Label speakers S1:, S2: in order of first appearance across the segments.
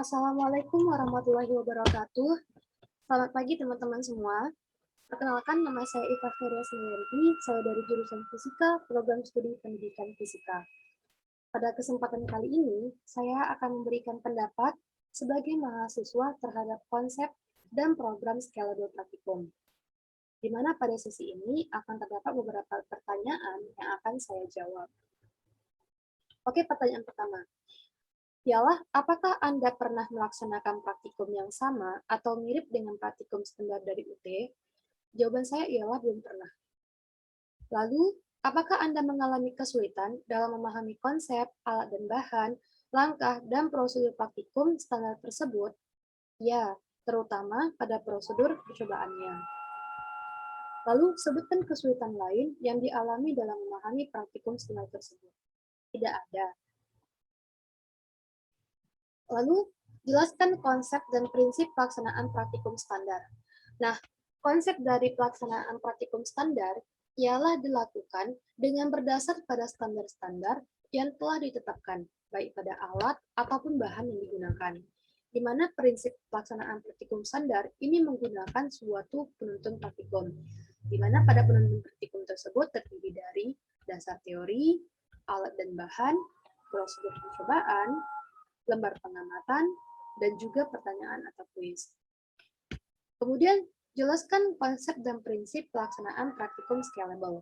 S1: Assalamualaikum warahmatullahi wabarakatuh. Selamat pagi teman-teman semua. Perkenalkan, nama saya Iva Feria Sendiri. Saya dari jurusan Fisika, Program Studi Pendidikan Fisika. Pada kesempatan kali ini, saya akan memberikan pendapat sebagai mahasiswa terhadap konsep dan program Scalable Practicum, di mana pada sesi ini akan terdapat beberapa pertanyaan yang akan saya jawab. Oke, pertanyaan pertama. Ialah, apakah Anda pernah melaksanakan praktikum yang sama atau mirip dengan praktikum standar dari UT? Jawaban saya ialah belum pernah. Lalu, apakah Anda mengalami kesulitan dalam memahami konsep, alat dan bahan, langkah, dan prosedur praktikum standar tersebut? Ya, terutama pada prosedur percobaannya. Lalu, sebutkan kesulitan lain yang dialami dalam memahami praktikum standar tersebut. Tidak ada. Lalu, jelaskan konsep dan prinsip pelaksanaan praktikum standar. Nah, konsep dari pelaksanaan praktikum standar ialah dilakukan dengan berdasar pada standar-standar yang telah ditetapkan, baik pada alat ataupun bahan yang digunakan. Di mana prinsip pelaksanaan praktikum standar ini menggunakan suatu penuntun praktikum, di mana pada penuntun praktikum tersebut terdiri dari dasar teori, alat dan bahan, prosedur percobaan, lembar pengamatan, dan juga pertanyaan atau kuis. Kemudian, jelaskan konsep dan prinsip pelaksanaan praktikum scalable.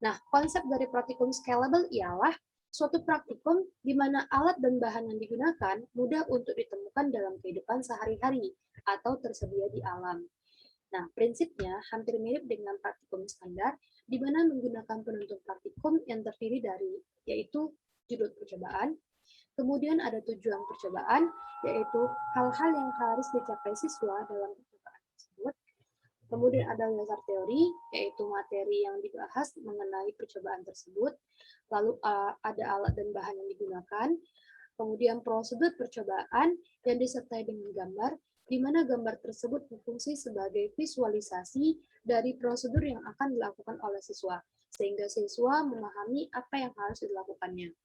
S1: Nah, konsep dari praktikum scalable ialah suatu praktikum di mana alat dan bahan yang digunakan mudah untuk ditemukan dalam kehidupan sehari-hari atau tersedia di alam. Nah, prinsipnya hampir mirip dengan praktikum standar, di mana menggunakan penuntun praktikum yang terdiri dari, yaitu judul percobaan, kemudian ada tujuan percobaan, yaitu hal-hal yang harus dicapai siswa dalam percobaan tersebut. Kemudian ada dasar teori, yaitu materi yang dibahas mengenai percobaan tersebut. Lalu ada alat dan bahan yang digunakan. Kemudian prosedur percobaan yang disertai dengan gambar, di mana gambar tersebut berfungsi sebagai visualisasi dari prosedur yang akan dilakukan oleh siswa, sehingga siswa memahami apa yang harus dilakukannya.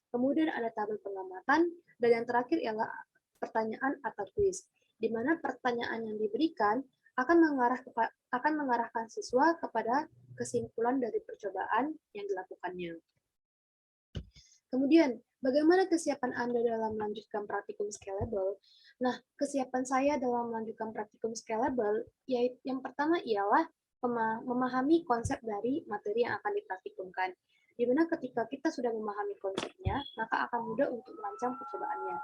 S1: Kemudian ada tabel pengamatan, dan yang terakhir ialah pertanyaan atau kuis, di mana pertanyaan yang diberikan akan mengarahkan siswa kepada kesimpulan dari percobaan yang dilakukannya. Kemudian, bagaimana kesiapan Anda dalam melanjutkan praktikum scalable? Nah, kesiapan saya dalam melanjutkan praktikum scalable, yaitu yang pertama ialah memahami konsep dari materi yang akan dipraktikumkan. Di mana ketika kita sudah memahami konsepnya, maka akan mudah untuk merancang percobaannya.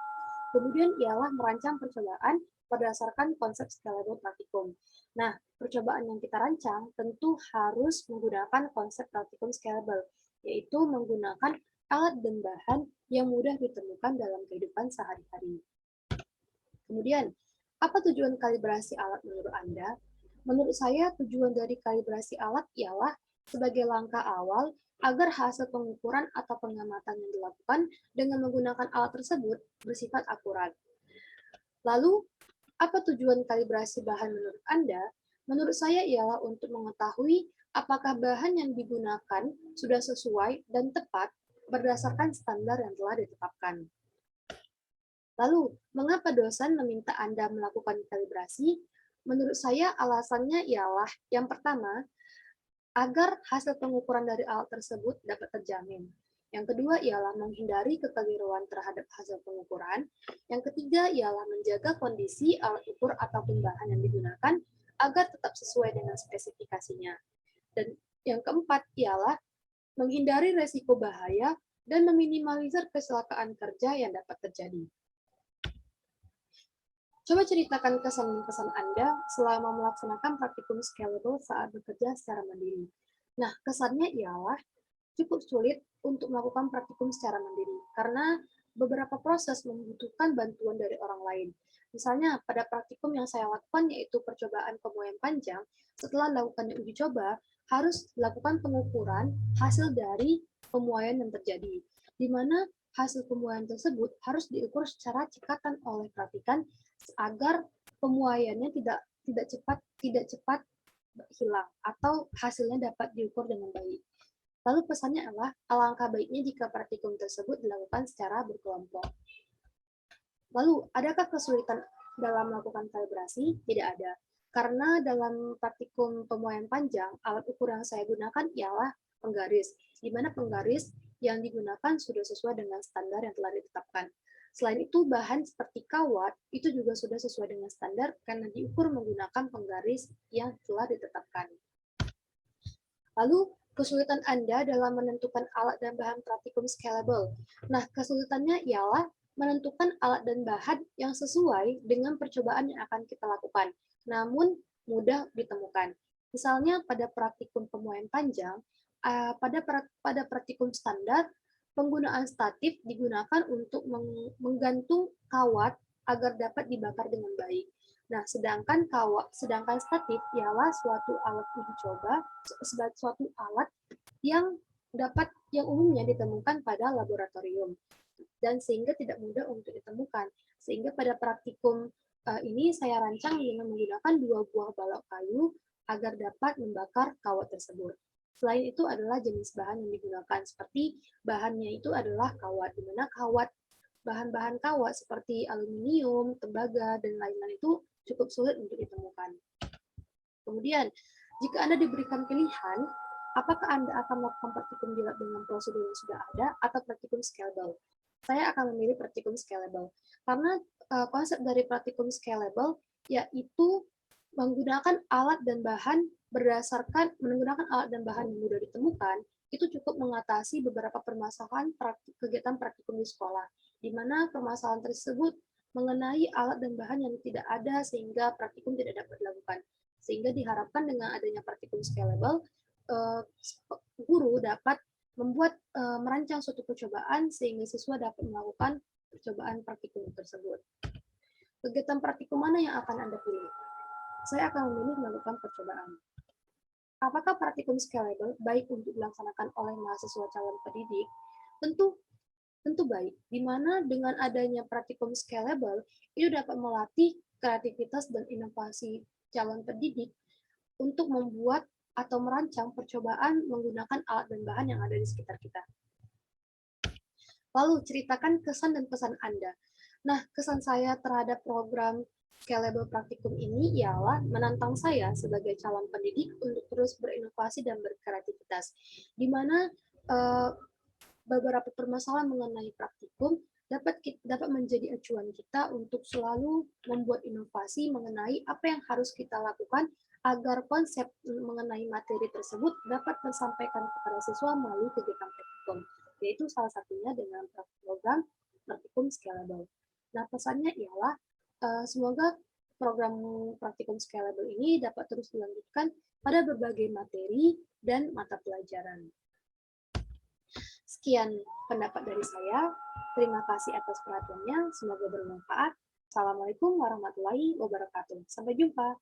S1: Kemudian ialah merancang percobaan berdasarkan konsep scalable praktikum. Nah, percobaan yang kita rancang tentu harus menggunakan konsep praktikum scalable, yaitu menggunakan alat dan bahan yang mudah ditemukan dalam kehidupan sehari-hari. Kemudian, apa tujuan kalibrasi alat menurut Anda? Menurut saya, tujuan dari kalibrasi alat ialah sebagai langkah awal agar hasil pengukuran atau pengamatan yang dilakukan dengan menggunakan alat tersebut bersifat akurat. Lalu, apa tujuan kalibrasi bahan menurut Anda? Menurut saya ialah untuk mengetahui apakah bahan yang digunakan sudah sesuai dan tepat berdasarkan standar yang telah ditetapkan. Lalu, mengapa dosen meminta Anda melakukan kalibrasi? Menurut saya alasannya ialah yang pertama, agar hasil pengukuran dari alat tersebut dapat terjamin. Yang kedua ialah menghindari kekeliruan terhadap hasil pengukuran. Yang ketiga ialah menjaga kondisi alat ukur ataupun bahan yang digunakan agar tetap sesuai dengan spesifikasinya. Dan yang keempat ialah menghindari resiko bahaya dan meminimalisir kecelakaan kerja yang dapat terjadi. Coba ceritakan kesan-kesan Anda selama melaksanakan praktikum scalable saat bekerja secara mandiri. Nah, kesannya ialah cukup sulit untuk melakukan praktikum secara mandiri, karena beberapa proses membutuhkan bantuan dari orang lain. Misalnya, pada praktikum yang saya lakukan, yaitu percobaan pemuaian panjang, setelah dilakukan uji coba, harus dilakukan pengukuran hasil dari pemuaian yang terjadi, di mana hasil pemuaian tersebut harus diukur secara cekatan oleh praktikan agar pemuaiannya tidak cepat hilang atau hasilnya dapat diukur dengan baik. Lalu pesannya adalah alangkah baiknya jika praktikum tersebut dilakukan secara berkelompok. Lalu, adakah kesulitan dalam melakukan kalibrasi? Tidak ada. Karena dalam praktikum pemuaian panjang, alat ukur yang saya gunakan ialah penggaris, di mana penggaris yang digunakan sudah sesuai dengan standar yang telah ditetapkan. Selain itu, bahan seperti kawat itu juga sudah sesuai dengan standar karena diukur menggunakan penggaris yang telah ditetapkan. Lalu, kesulitan Anda dalam menentukan alat dan bahan praktikum scalable. Nah, kesulitannya ialah menentukan alat dan bahan yang sesuai dengan percobaan yang akan kita lakukan, namun mudah ditemukan. Misalnya pada praktikum pemuaian panjang, pada praktikum standar, penggunaan statif digunakan untuk menggantung kawat agar dapat dibakar dengan baik. Nah, sedangkan statif ialah suatu alat uji coba sebagai suatu alat yang umumnya ditemukan pada laboratorium dan sehingga tidak mudah untuk ditemukan. Sehingga pada praktikum ini saya rancang dengan menggunakan 2 buah balok kayu agar dapat membakar kawat tersebut. Selain itu adalah jenis bahan yang digunakan, seperti bahannya itu adalah kawat, di mana bahan-bahan kawat seperti aluminium, tembaga, dan lain-lain itu cukup sulit untuk ditemukan. Kemudian, jika Anda diberikan pilihan, apakah Anda akan melakukan praktikum di lab dengan prosedur yang sudah ada atau praktikum scalable? Saya akan memilih praktikum scalable, karena konsep dari praktikum scalable yaitu menggunakan alat dan bahan yang mudah ditemukan, itu cukup mengatasi beberapa permasalahan kegiatan praktikum di sekolah, di mana permasalahan tersebut mengenai alat dan bahan yang tidak ada sehingga praktikum tidak dapat dilakukan. Sehingga diharapkan dengan adanya praktikum scalable, guru dapat merancang suatu percobaan sehingga siswa dapat melakukan percobaan praktikum tersebut. Kegiatan praktikum mana yang akan Anda pilih? Saya akan memilih melakukan percobaan. Apakah praktikum scalable baik untuk dilaksanakan oleh mahasiswa calon pendidik? Tentu baik, di mana dengan adanya praktikum scalable, itu dapat melatih kreativitas dan inovasi calon pendidik untuk membuat atau merancang percobaan menggunakan alat dan bahan yang ada di sekitar kita. Lalu, ceritakan kesan dan pesan Anda. Nah, kesan saya terhadap program Scalable Praktikum ini ialah menantang saya sebagai calon pendidik untuk terus berinovasi dan berkreativitas, di mana beberapa permasalahan mengenai praktikum dapat menjadi acuan kita untuk selalu membuat inovasi mengenai apa yang harus kita lakukan agar konsep mengenai materi tersebut dapat tersampaikan kepada siswa melalui kegiatan praktikum, yaitu salah satunya dengan program praktikum scalable. Nah, pesannya ialah semoga program praktikum scalable ini dapat terus dilanjutkan pada berbagai materi dan mata pelajaran. Sekian pendapat dari saya. Terima kasih atas perhatiannya. Semoga bermanfaat. Assalamualaikum warahmatullahi wabarakatuh. Sampai jumpa.